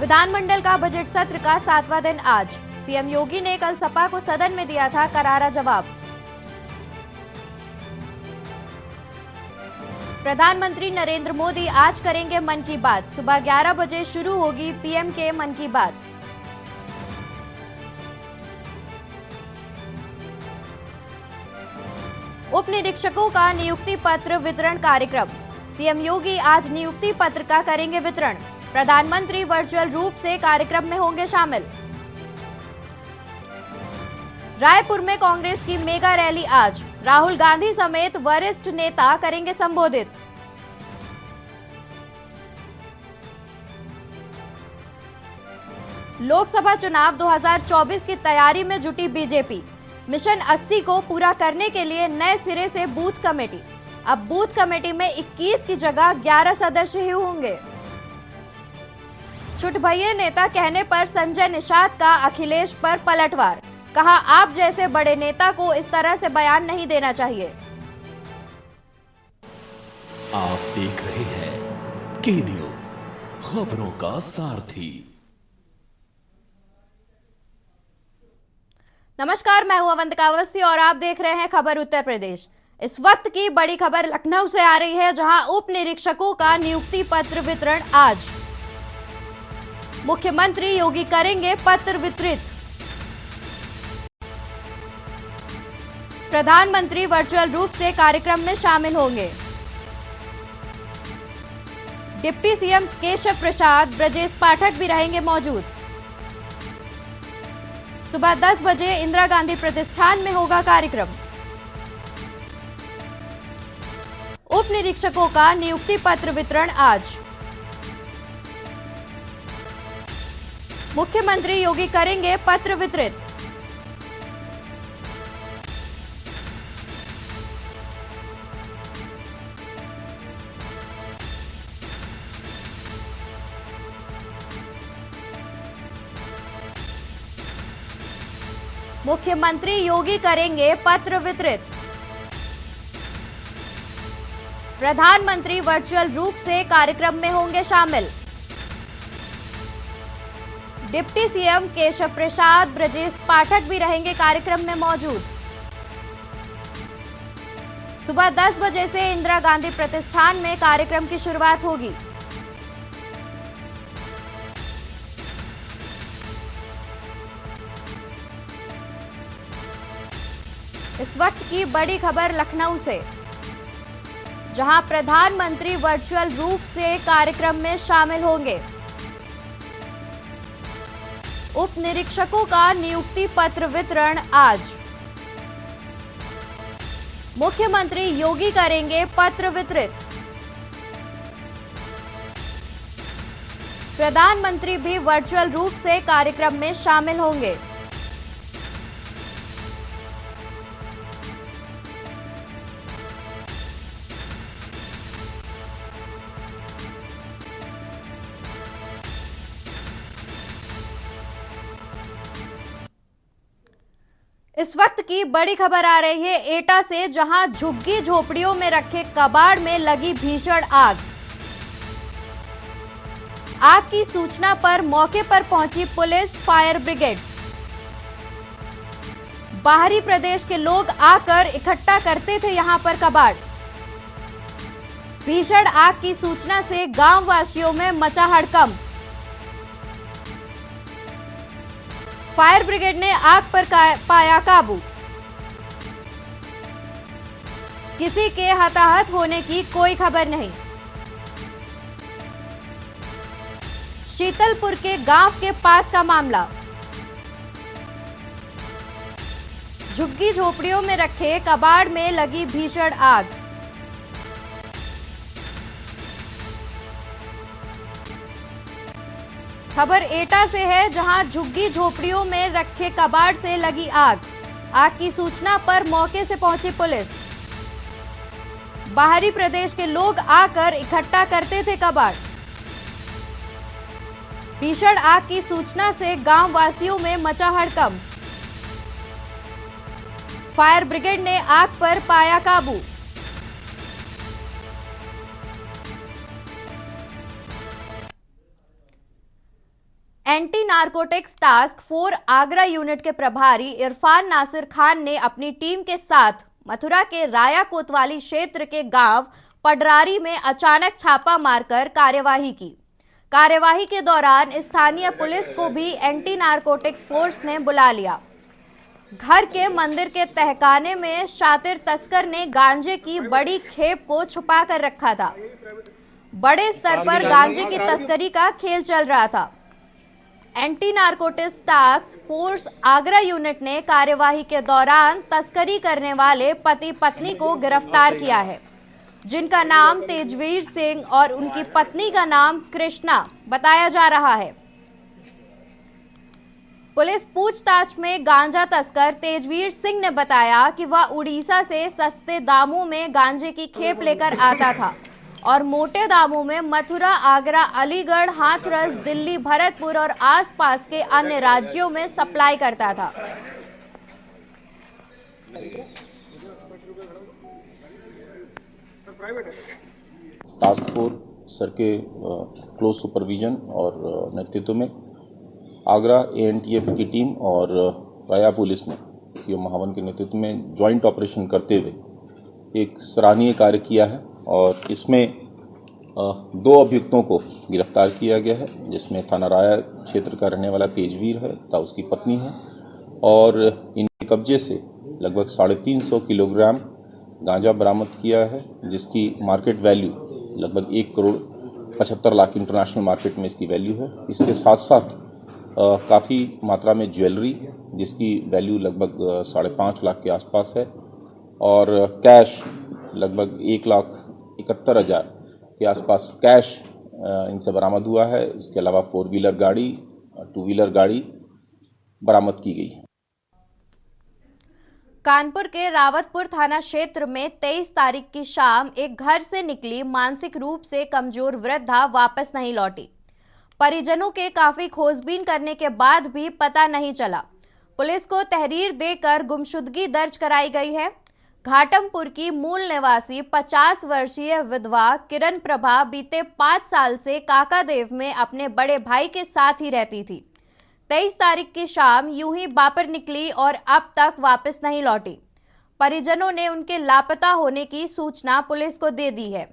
विधानमंडल का बजट सत्र का 7वां दिन आज। सीएम योगी ने कल सपा को सदन में दिया था करारा जवाब। प्रधानमंत्री नरेंद्र मोदी आज करेंगे मन की बात। सुबह 11 बजे शुरू होगी पीएम के मन की बात। उप निरीक्षकों का नियुक्ति पत्र वितरण कार्यक्रम। सीएम योगी आज नियुक्ति पत्र का करेंगे वितरण। प्रधानमंत्री वर्चुअल रूप से कार्यक्रम में होंगे शामिल। रायपुर में कांग्रेस की मेगा रैली आज। राहुल गांधी समेत वरिष्ठ नेता करेंगे संबोधित। लोकसभा चुनाव 2024 की तैयारी में जुटी बीजेपी। मिशन 80 को पूरा करने के लिए नए सिरे से बूथ कमेटी। अब बूथ कमेटी में 21 की जगह 11 सदस्य ही होंगे। छुटभइये नेता कहने पर संजय निषाद का अखिलेश पर पलटवार। कहा, आप जैसे बड़े नेता को इस तरह से बयान नहीं देना चाहिए। आप देख रहे हैं के न्यूज, खबरों का सारथी। नमस्कार, मैं हूं अवंतिका अवस्थी और आप देख रहे हैं खबर उत्तर प्रदेश। इस वक्त की बड़ी खबर लखनऊ से आ रही है, जहां उप निरीक्षकों का नियुक्ति पत्र वितरण आज। मुख्यमंत्री योगी करेंगे पत्र वितरित। प्रधानमंत्री वर्चुअल रूप से कार्यक्रम में शामिल होंगे। डिप्टी सीएम केशव प्रसाद, ब्रजेश पाठक भी रहेंगे मौजूद। सुबह 10 बजे इंदिरा गांधी प्रतिष्ठान में होगा कार्यक्रम। उप निरीक्षकों का नियुक्ति पत्र वितरण आज। मुख्यमंत्री योगी करेंगे पत्र वितरित। मुख्यमंत्री योगी करेंगे पत्र वितरित। प्रधानमंत्री वर्चुअल रूप से कार्यक्रम में होंगे शामिल। डिप्टी सीएम केशव प्रसाद, ब्रजेश पाठक भी रहेंगे कार्यक्रम में मौजूद। सुबह 10 बजे से इंदिरा गांधी प्रतिष्ठान में कार्यक्रम की शुरुआत होगी। इस वक्त की बड़ी खबर लखनऊ से, जहां प्रधानमंत्री वर्चुअल रूप से कार्यक्रम में शामिल होंगे। उप निरीक्षकों का नियुक्ति पत्र वितरण आज। मुख्यमंत्री योगी करेंगे पत्र वितरित। प्रधानमंत्री भी वर्चुअल रूप से कार्यक्रम में शामिल होंगे। इस वक्त की बड़ी खबर आ रही है एटा से, जहां झुग्गी झोपड़ियों में रखे कबाड़ में लगी भीषण आग। आग की सूचना पर मौके पर पहुंची पुलिस, फायर ब्रिगेड। बाहरी प्रदेश के लोग आकर इकट्ठा करते थे यहां पर कबाड़। भीषण आग की सूचना से गांव वासियों में मचा हड़कंप। फायर ब्रिगेड ने आग पर पाया काबू। किसी के हताहत होने की कोई खबर नहीं। शीतलपुर के गांव के पास का मामला। झुग्गी झोपड़ियों में रखे कबाड़ में लगी भीषण आग। खबर एटा से है, जहां झुग्गी झोपड़ियों में रखे कबाड़ से लगी आग। आग की सूचना पर मौके से पहुंची पुलिस। बाहरी प्रदेश के लोग आकर इकट्ठा करते थे कबाड़। भीषण आग की सूचना से गांव वासियों में मचा हड़कंप। फायर ब्रिगेड ने आग पर पाया काबू। Anti narcotics task force Agra unit के प्रभारी इरफान नासिर खान ने अपनी टीम के साथ मथुरा के राया कोतवाली क्षेत्र के गांव पडरारी में अचानक छापा मारकर कार्यवाही की। कार्यवाही के दौरान स्थानीय पुलिस को भी एंटी नारकोटिक्स फोर्स ने बुला लिया। घर के मंदिर के तहखाने में शातिर तस्कर ने गांजे की बड़ी खेप को छुपा कर रखा था। बड़े स्तर पर गांजे की तस्करी का खेल चल रहा था। Anti narcotics task force Agra unit ने कार्यवाही के दौरान तस्करी करने वाले पति पत्नी को गिरफ्तार किया है, जिनका नाम तेजवीर सिंह और उनकी पत्नी का नाम कृष्णा बताया जा रहा है। पुलिस पूछताछ में गांजा तस्कर तेजवीर सिंह ने बताया कि वह उड़ीसा से सस्ते दामों में गांजे की खेप लेकर आता था और मोटे दामों में मथुरा, आगरा, अलीगढ़, हाथरस, दिल्ली, भरतपुर और आसपास के अन्य राज्यों में सप्लाई करता था। टास्क फोर्स सर के क्लोज सुपरविजन और नेतृत्व में आगरा एएनटीएफ की टीम और राया पुलिस ने सीओ महावन के नेतृत्व में जॉइंट ऑपरेशन करते हुए एक सराहनीय कार्य किया है और इसमें 2 अभियुक्तों को गिरफ्तार किया गया है, जिसमें थाना राया क्षेत्र का रहने वाला तेजवीर है तथा उसकी पत्नी है और इनके कब्जे से लगभग 350 किलोग्राम गांजा बरामद किया है, जिसकी मार्केट वैल्यू लगभग 1,75,00,000 इंटरनेशनल मार्केट में इसकी वैल्यू है। इसके साथ साथ काफ़ी मात्रा में ज्वेलरी जिसकी वैल्यू लगभग 5.5 लाख के आसपास है और कैश लगभग 1,71,000 के आसपास कैश इनसे बरामद हुआ है। इसके अलावा 4 व्हीलर गाड़ी, 2 व्हीलर गाड़ी बरामद की गई है। कानपुर के रावतपुर थाना क्षेत्र में 23 तारीख की शाम एक घर से निकली मानसिक रूप से कमजोर वृद्धा वापस नहीं लौटी। परिजनों के काफी खोजबीन करने के बाद भी पता नहीं चला। पुलिस को तहरीर देकर गुमशुदगी दर्ज कराई गई है। घाटमपुर की मूल निवासी 50 वर्षीय विधवा किरण प्रभा बीते 5 साल से काकादेव में अपने बड़े भाई के साथ ही रहती थी। 23 तारीख की शाम यूं ही बापर निकली और अब तक वापस नहीं लौटी। परिजनों ने उनके लापता होने की सूचना पुलिस को दे दी है।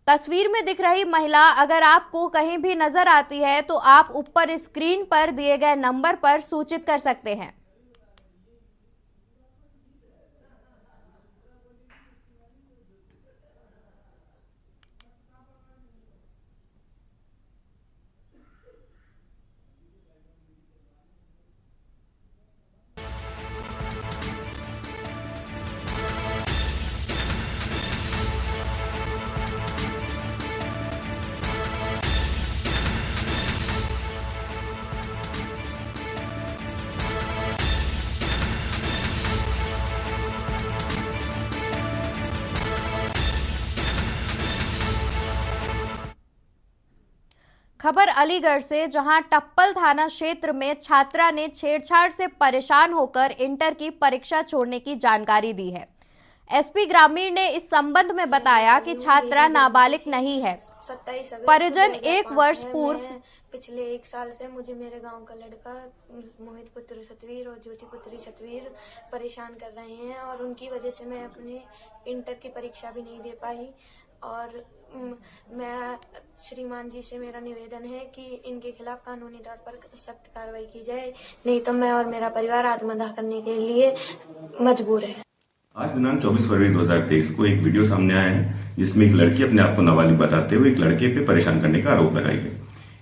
तस्वीर में दिख रही महिला अगर आपको कहीं भी नजर आती है तो आप ऊपर स्क्रीन पर दिए गए नंबर पर सूचित कर सकते हैं। खबर अलीगढ़ से, जहां टप्पल थाना क्षेत्र में छात्रा ने छेड़छाड़ से परेशान होकर इंटर की परीक्षा छोड़ने की जानकारी दी है। एसपी ग्रामीण ने इस संबंध में बताया कि छात्रा नाबालिग नहीं है। परिजन 1 वर्ष पूर्व पिछले 1 साल से मुझे मेरे गांव का लड़का मोहित पुत्र सतवीर और ज्योति पुत्री सतवीर परेशान कर रहे हैं और उनकी वजह से मैं अपने इंटर की परीक्षा भी नहीं दे पाई। और मैं श्रीमान जी से मेरा निवेदन है कि इनके खिलाफ कानूनी तौर पर सख्त कार्रवाई की जाए, नहीं तो मैं और मेरा परिवार आत्मदाह करने के लिए मजबूर है। आज दिनांक 24 फरवरी 2023 को एक वीडियो सामने आया है जिसमें एक लड़की अपने आप को नाबालिग बताते हुए एक लड़के पे परेशान करने का आरोप लगाई है।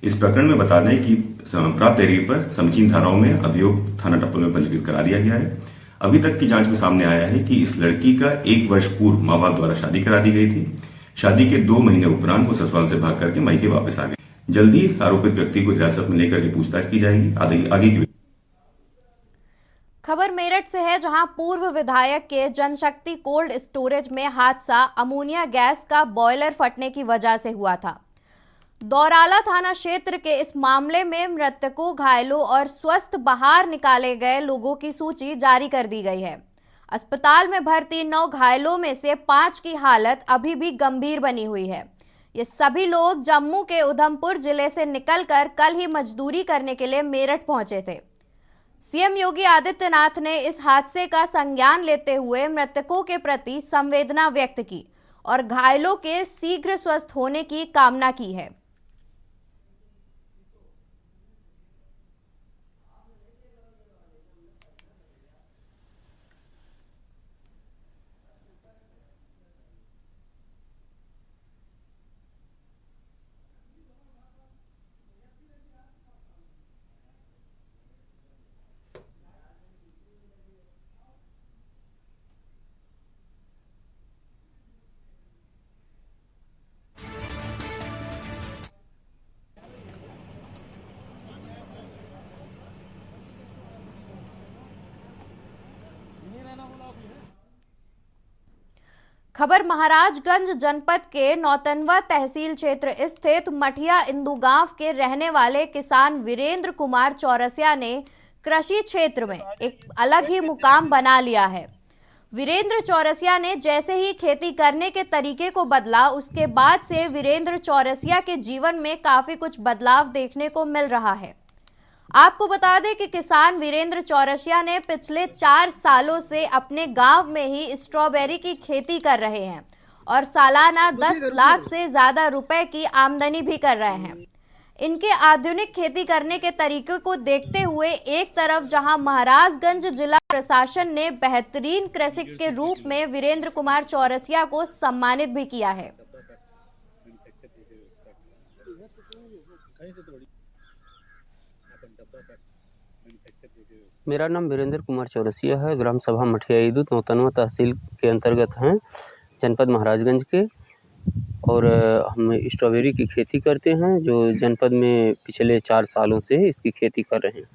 इस प्रकरण में बता दें कि प्राप्त तहरीर पर समीचीन धाराओं में अभियोग थाना टप्पल में पंजीकृत करा दिया गया है। अभी तक की जांच में सामने आया है कि इस लड़की का 1 वर्ष पूर्व माँ बाप द्वारा शादी करा दी गई थी। शादी के 2 महीने उपरांत वो ससुराल से भाग करके मायके वापस आ गए। जल्दी आरोपित व्यक्ति को हिरासत में लेकर के पूछताछ की जाएगी। आगे की खबर मेरठ से है, जहां पूर्व विधायक के जनशक्ति कोल्ड स्टोरेज में हादसा अमोनिया गैस का बॉयलर फटने की वजह से हुआ था। दौराला थाना क्षेत्र के इस मामले में मृतकों, घायलों और स्वस्थ बाहर निकाले गए लोगों की सूची जारी कर दी गई है। अस्पताल में भर्ती 9 घायलों में से 5 की हालत अभी भी गंभीर बनी हुई है। ये सभी लोग जम्मू के उधमपुर जिले से निकलकर कल ही मजदूरी करने के लिए मेरठ पहुंचे थे। सीएम योगी आदित्यनाथ ने इस हादसे का संज्ञान लेते हुए मृतकों के प्रति संवेदना व्यक्त की और घायलों के शीघ्र स्वस्थ होने की कामना की है। खबर महाराजगंज जनपद के नौतनवा तहसील क्षेत्र स्थित मठिया इंदू गांव के रहने वाले किसान वीरेंद्र कुमार चौरसिया ने कृषि क्षेत्र में एक अलग ही मुकाम बना लिया है। वीरेंद्र चौरसिया ने जैसे ही खेती करने के तरीके को बदला, उसके बाद से वीरेंद्र चौरसिया के जीवन में काफी कुछ बदलाव देखने को मिल रहा है। आपको बता दें कि किसान वीरेंद्र चौरसिया ने पिछले 4 सालों से अपने गांव में ही स्ट्रॉबेरी की खेती कर रहे हैं और सालाना 10 लाख से ज्यादा रुपए की आमदनी भी कर रहे हैं। इनके आधुनिक खेती करने के तरीके को देखते हुए एक तरफ जहां महाराजगंज जिला प्रशासन ने बेहतरीन कृषक के रूप में वीरेंद्र कुमार चौरसिया को सम्मानित भी किया है। मेरा नाम वीरेंद्र कुमार चौरसिया है। ग्राम सभा मठिया इंदू नौतनवा तहसील के अंतर्गत हैं, जनपद महाराजगंज के। और हम स्ट्रॉबेरी की खेती करते हैं, जो जनपद में पिछले 4 सालों से इसकी खेती कर रहे हैं।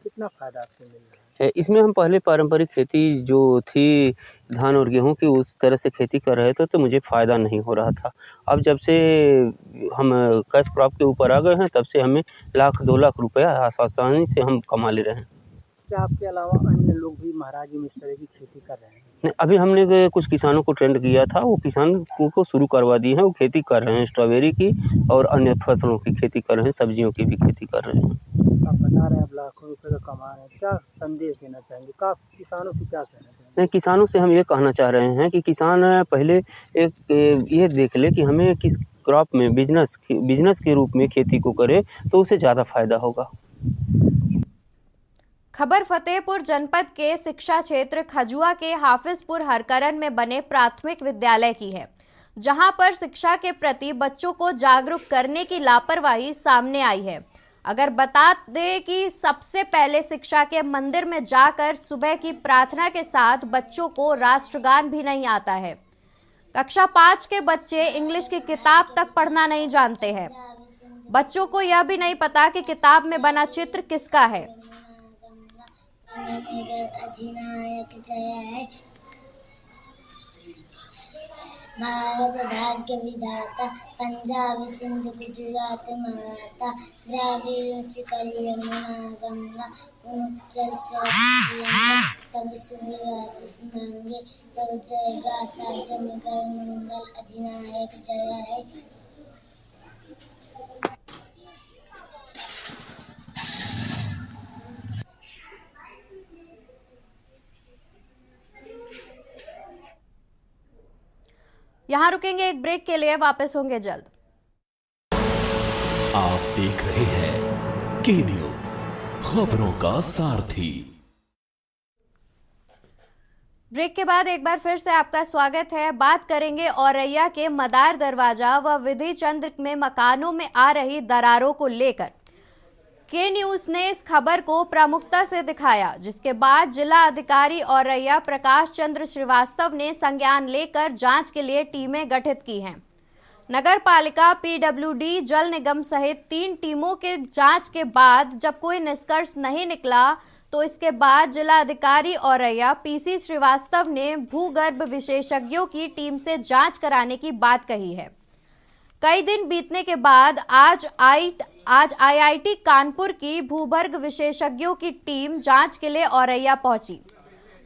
कितना फायदा आपको मिल रहा है? इसमें हम पहले पारंपरिक खेती जो थी धान और गेहूं की, उस तरह से खेती कर रहे थे तो मुझे फ़ायदा नहीं हो रहा था। अब जब से हम कैश क्रॉप के ऊपर आ गए हैं, तब से हमें 1 लाख 2 लाख रुपया आसानी से हम कमा ले रहे हैं। क्या आपके अलावा अन्य लोग भी महाराज में इस तरह की खेती कर रहे हैं? नहीं, अभी हमने कुछ किसानों को ट्रेंड किया था, वो किसान को शुरू करवा दिए हैं। वो खेती कर रहे हैं स्ट्रॉबेरी की और अन्य फसलों की खेती कर रहे हैं, सब्जियों की भी खेती कर रहे हैं। आप बता रहे हैं आप लाखों रुपए का कमा रहे हैं, क्या संदेश देना चाहेंगे? किसानों से क्या कहना चाहेंगे? नहीं, किसानों से हम ये कहना चाह रहे हैं कि किसान पहले एक ये देख ले कि हमें किस क्रॉप में बिजनेस के रूप में खेती को करे तो उसे ज़्यादा फायदा होगा। खबर फतेहपुर जनपद के शिक्षा क्षेत्र खजुआ के हाफिजपुर हरकरन में बने प्राथमिक विद्यालय की है, जहां पर शिक्षा के प्रति बच्चों को जागरूक करने की लापरवाही सामने आई है। अगर बता दें कि सबसे पहले शिक्षा के मंदिर में जाकर सुबह की प्रार्थना के साथ बच्चों को राष्ट्रगान भी नहीं आता है। कक्षा 5 के बच्चे इंग्लिश की किताब तक पढ़ना नहीं जानते हैं। बच्चों को यह भी नहीं पता कि किताब में बना चित्र किसका है। अधिनायक जय है, भारत भाग्य विधाता, पंजाब सिंध गुजरात मराठा, द्राविड़ उत्कल यमुना गंगा, उच्चल चल तब सुबीर आशीष मांगे, तब जय गाथा जनगण मंगल, अधिनायक जय है। यहां रुकेंगे एक ब्रेक के लिए, वापस होंगे जल्द। आप देख रहे हैं के न्यूज, खबरों का सारथी। ब्रेक के बाद एक बार फिर से आपका स्वागत है। बात करेंगे औरैया के मदार दरवाजा व विधि चंद्र में मकानों में आ रही दरारों को लेकर के न्यूज ने इस खबर को प्रमुखता से दिखाया, जिसके बाद जिला अधिकारी औरैया प्रकाश चंद्र श्रीवास्तव ने संज्ञान लेकर जांच के लिए टीमें गठित की हैं। नगर पालिका, पीडब्ल्यूडी, जल निगम सहित 3 टीमों के जांच के बाद जब कोई निष्कर्ष नहीं निकला, तो इसके बाद जिला अधिकारी औरैया पीसी श्रीवास्तव ने भूगर्भ विशेषज्ञों की टीम से जांच कराने की बात कही है। कई दिन बीतने के बाद आज आईआईटी कानपुर की भूगर्भ विशेषज्ञों की टीम जांच के लिए औरैया पहुंची।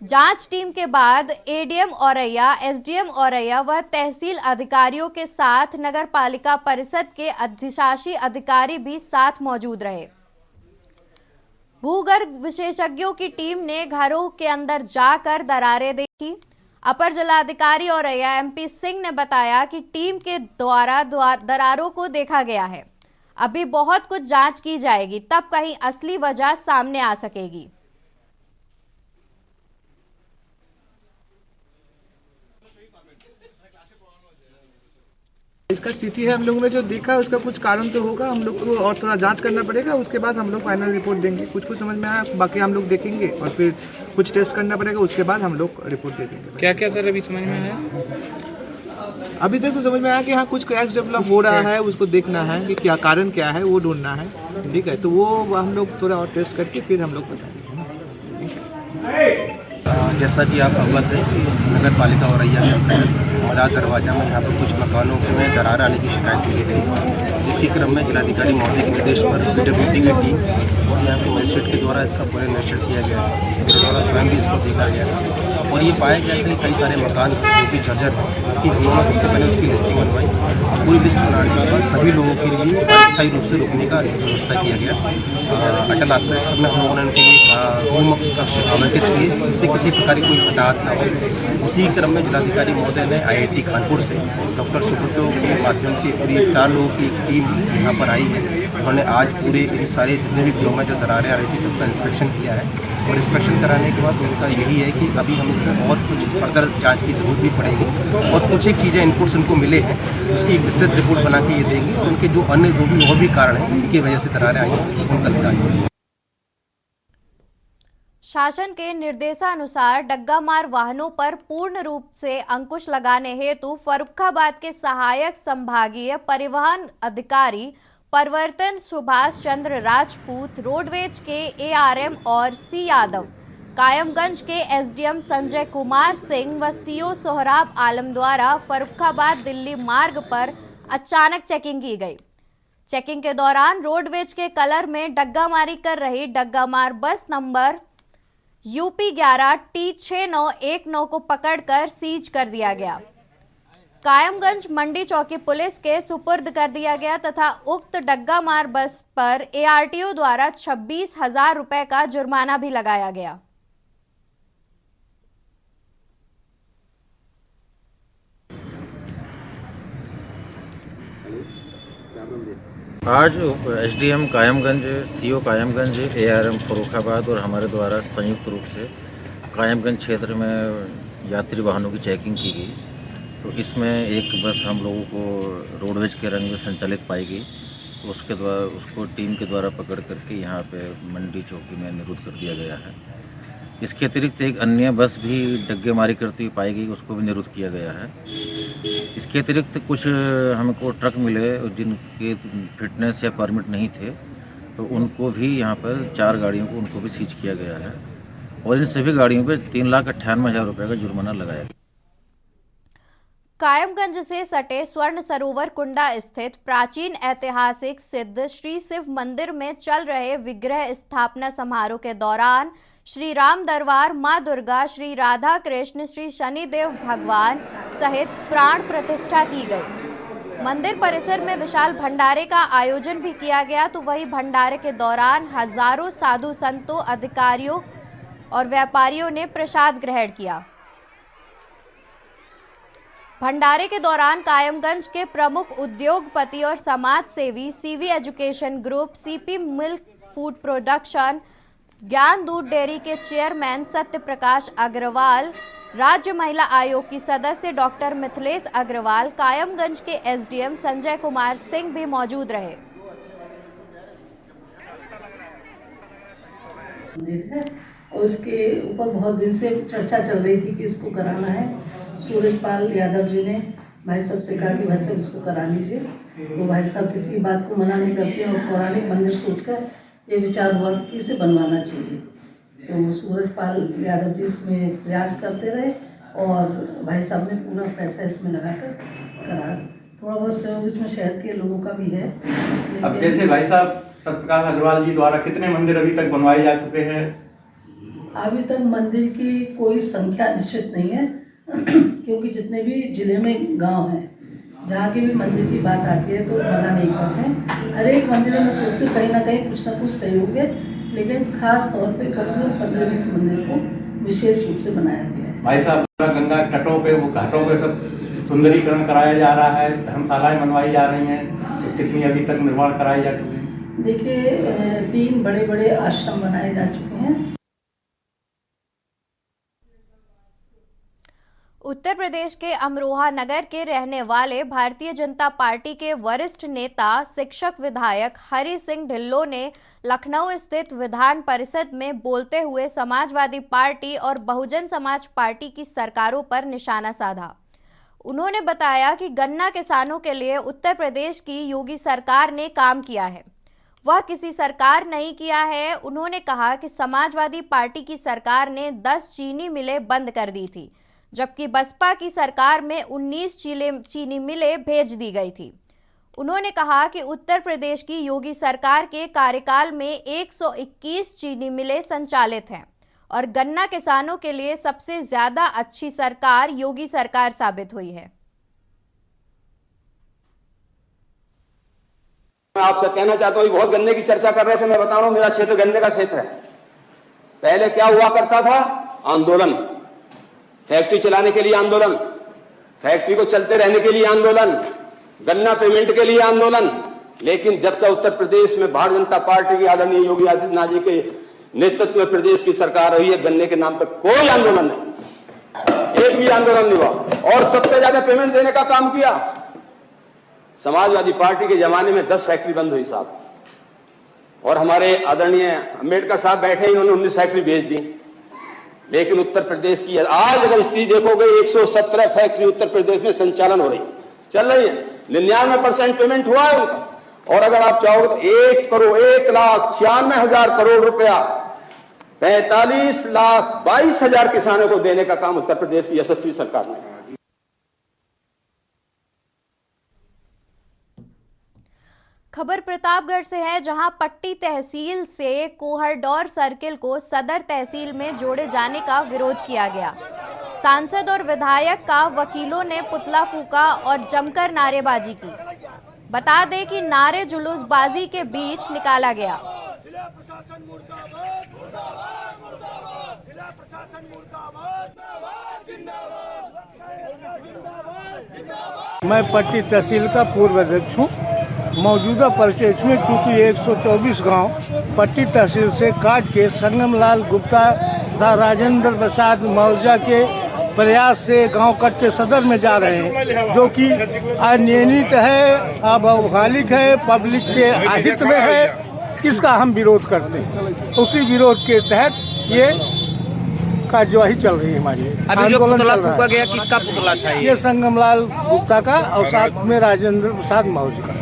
जांच टीम के बाद एडीएम औरैया, एसडीएम औरैया व तहसील अधिकारियों के साथ नगर पालिका परिषद के अधिशासी अधिकारी भी साथ मौजूद रहे। भूगर्भ विशेषज्ञों की टीम ने घरों के अंदर जाकर दरारें देखी। अपर जिलाधिकारी औरैया एमपी सिंह ने बताया कि टीम के द्वारा दरारों को देखा गया है। अभी बहुत कुछ जांच की जाएगी, तब कहीं असली वजह सामने आ सकेगी। इसका स्थिति है, हम लोगों ने जो देखा है उसका कुछ कारण तो होगा, हम लोग को और थोड़ा जांच करना पड़ेगा, उसके बाद हम लोग फाइनल रिपोर्ट देंगे। कुछ समझ में आया, बाकी हम लोग देखेंगे और फिर कुछ टेस्ट करना पड़ेगा, उसके बाद हम लोग रिपोर्ट दे देंगे। क्या क्या सर अभी समझ में आया? अभी तक तो समझ में आया कि हाँ कुछ क्रैश डेवलप हो रहा है, उसको देखना है कि क्या कारण क्या है, वो ढूंढना है। ठीक है, तो वो हम लोग थोड़ा और टेस्ट करके फिर हम लोग बताएंगे। जैसा कि आप अवगत हैं कि नगर पालिका औरैया के मदार दरवाजा में यहाँ पर कुछ मकानों में दरार आने की शिकायत मिली गई, जिसके क्रम में जिलाधिकारी महोदय के निर्देश पर पीडब्ल्यूडी की टीम और यहाँ के मजिस्ट्रेट के द्वारा इसका पूरे निरीक्षण किया गया है। मेरे द्वारा स्वयं भी इसको देखा गया और ये पाया गया कि कई सारे मकान जो कि जर्जर हैं, कि हम लोगों ने सबसे पहले उसकी लिस्टिंग बनवाई। पूरी लिस्ट बनाने के बाद सभी लोगों के लिए अस्थायी रूप से रुकने का व्यवस्था किया गया। अटल आश्रय स्थल में हम लोगों ने उनके लिए रूम कक्ष आवंटित किए, जिससे किसी प्रकार की कोई हताहत न हो। उसी क्रम में जिलाधिकारी महोदय ने IIT कानपुर से डॉक्टर सुब्रतो के माध्यम की पूरी 4 लोगों की टीम यहाँ पर आई है। उन्होंने आज पूरे इन सारे जितने भी घरों में जो दरारें आ रही थी सबका इंस्पेक्शन किया है और इंस्पेक्शन कराने के बाद उनका यही है कि अभी हम इसमें और कुछ फर्दर जांच की ज़रूरत भी पड़ेगी और कुछ एक चीज़ें इनपुट्स उनको मिले हैं, उसकी एक विस्तृत रिपोर्ट बना के ये देंगे और उनके जो अन्य और भी कारण हैं उनकी वजह से दरारें आई हैं उनका निदान। शासन के निर्देशानुसार डग्गामार वाहनों पर पूर्ण रूप से अंकुश लगाने हेतु फर्रुखाबाद के सहायक संभागीय परिवहन अधिकारी परिवर्तन सुभाष चंद्र राजपूत, रोडवेज के ARM और C यादव, कायमगंज के SDM संजय कुमार सिंह व CO सोहराब आलम द्वारा फर्रुखाबाद दिल्ली मार्ग पर अचानक चेकिंग की गई। चेकिंग के दौरान रोडवेज के कलर में डग्गामारी कर रही डग्गामार बस नंबर UP 11 T6919 को पकड़कर सीज कर दिया गया। कायमगंज मंडी चौकी पुलिस के सुपुर्द कर दिया गया तथा उक्त डग्गामार बस पर ARTO द्वारा 26,000 रुपए का जुर्माना भी लगाया गया। आज SDM Kaimganj, CO Kaimganj, ARM Farrukhabad और हमारे द्वारा संयुक्त रूप से कायमगंज क्षेत्र में यात्री वाहनों की चेकिंग की गई। तो इसमें एक बस हम लोगों को रोडवेज के रंग में संचालित पाई गई, तो उसके द्वारा उसको टीम के द्वारा पकड़ करके यहाँ पे मंडी चौकी में निरुद्ध कर दिया गया है। इसके अतिरिक्त एक अन्य बस भी डग्गेमारी करती हुई पाई गई, उसको भी निरुद्ध किया गया है। इसके अतिरिक्त कुछ हमको ट्रक मिले जिनके फिटनेस या परमिट नहीं थे, तो उनको भी यहाँ पर 4 गाड़ियों को उनको भी सीज किया गया है और इन सभी गाड़ियों पे 3,98,000 रुपये का जुर्माना लगाया गया। कायमगंज से सटे स्वर्ण सरोवर कुंडा स्थित प्राचीन ऐतिहासिक सिद्ध श्री शिव मंदिर में चल रहे विग्रह स्थापना समारोह के दौरान श्री राम दरबार, मां दुर्गा, श्री राधा कृष्ण, श्री शनिदेव भगवान सहित प्राण प्रतिष्ठा की गई। मंदिर परिसर में विशाल भंडारे का आयोजन भी किया गया, तो वही भंडारे के दौरान हजारों साधु संतों, अधिकारियों और व्यापारियों ने प्रसाद ग्रहण किया। भंडारे के दौरान कायमगंज के प्रमुख उद्योगपति और समाज सेवी CV education group, CP milk food production, ज्ञान दूध डेयरी के चेयरमैन सत्य प्रकाश अग्रवाल, राज्य महिला आयोग की सदस्य डॉक्टर मिथिलेश अग्रवाल, कायमगंज के SDM संजय कुमार सिंह भी मौजूद रहे। उसके ऊपर बहुत दिन से चर्चा चल रही थी कि इसको कराना है। सूरजपाल यादव जी ने भाई साहब से कहा कि भाई साहब इसको करा लीजिए, तो भाई साहब किसी की बात को मना नहीं करते और पौराणिक मंदिर सोचकर ये विचार हुआ कि इसे बनवाना चाहिए। तो सूरजपाल यादव जी इसमें प्रयास करते रहे और भाई साहब ने पूरा पैसा इसमें लगाकर करा। थोड़ा बहुत सहयोग इसमें शहर के लोगों का भी है। अब जैसे भाई साहब सत्यप्रकाश अग्रवाल जी द्वारा कितने मंदिर अभी तक बनवाए जा चुके हैं? अभी तक मंदिर की कोई संख्या निश्चित नहीं है क्योंकि जितने भी जिले में गांव हैं जहाँ की भी मंदिर की बात आती है तो मना नहीं करते हैं। हर एक मंदिर में सोचते हैं कहीं ना कुछ सहयोग है, लेकिन खास तौर पे कम से कम 15-20 मंदिर को विशेष रूप से बनाया गया है। भाई साहब, गंगा तटों पे वो घाटों पे सब सुंदरीकरण कराया जा रहा है, धर्मशालाएं बनवाई जा रही हैं, तो कितनी अभी तक निर्माण कराई जा चुकी है? देखिए 3 बड़े आश्रम बनाए जा चुके हैं। उत्तर प्रदेश के अमरोहा नगर के रहने वाले भारतीय जनता पार्टी के वरिष्ठ नेता शिक्षक विधायक हरि सिंह ढिल्लों ने लखनऊ स्थित विधान परिषद में बोलते हुए समाजवादी पार्टी और बहुजन समाज पार्टी की सरकारों पर निशाना साधा। उन्होंने बताया कि गन्ना किसानों के लिए उत्तर प्रदेश की योगी सरकार ने काम किया है, वह किसी सरकार नहीं किया है। उन्होंने कहा कि समाजवादी पार्टी की सरकार ने 10 चीनी मिलें बंद कर दी थी, जबकि बसपा की सरकार में 19 चीनी मिलें भेज दी गई थी। उन्होंने कहा कि उत्तर प्रदेश की योगी सरकार के कार्यकाल में 121 चीनी मिलें संचालित हैं और गन्ना किसानों के लिए सबसे ज्यादा अच्छी सरकार योगी सरकार साबित हुई है। मैं आपसे कहना चाहता हूं, बहुत गन्ने की चर्चा कर रहे थे, मैं बता रहा हूं मेरा क्षेत्र गन्ने का क्षेत्र है। पहले क्या हुआ करता था? आंदोलन, फैक्ट्री चलाने के लिए आंदोलन, फैक्ट्री को चलते रहने के लिए आंदोलन, गन्ना पेमेंट के लिए आंदोलन। लेकिन जब से उत्तर प्रदेश में भारतीय जनता पार्टी की आदरणीय योगी आदित्यनाथ जी के नेतृत्व में प्रदेश की सरकार रही है, गन्ने के नाम पर कोई आंदोलन नहीं, एक भी आंदोलन नहीं हुआ। और सबसे ज्यादा पेमेंट देने का काम किया समाजवादी पार्टी के जमाने में। 10 फैक्ट्री बंद हुई साहब, और हमारे आदरणीय अम्बेडकर साहब बैठे, इन्होंने 19 फैक्ट्री भेज दी। लेकिन उत्तर प्रदेश की आज अगर स्थिति देखोगे, 117 फैक्ट्री उत्तर प्रदेश में संचालन हो रही, चल रही है, 99% पेमेंट हुआ है उनका। और अगर आप चाहोगे तो 1,96,000 करोड़ रुपया 45,22,000 किसानों को देने का काम उत्तर प्रदेश की यशस्वी सरकार ने। खबर प्रतापगढ़ से है, जहां पट्टी तहसील से कोहरडौर सर्किल को सदर तहसील में जोड़े जाने का विरोध किया गया। सांसद और विधायक का वकीलों ने पुतला फूंका और जमकर नारेबाजी की। बता दें कि नारे जुलूसबाजी के बीच निकाला गया। मैं पट्टी तहसील का पूर्व अध्यक्ष हूँ। मौजूदा परिप्रेक्ष्य में चूंकि 124 गांव पट्टी तहसील से काट के संगमलाल गुप्ता तथा राजेंद्र प्रसाद मौर्य के प्रयास से गांव कट के सदर में जा रहे हैं, जो कि अनियमित है, अवैधानिक है, पब्लिक के अहित में है, इसका हम विरोध करते हैं। उसी विरोध के तहत ये कार्यवाही चल रही है हमारी। अभी जो पुतला फूंका गया, किसका पुतला था? ये संगमलाल गुप्ता का और साथ में राजेंद्र प्रसाद मौर्य का।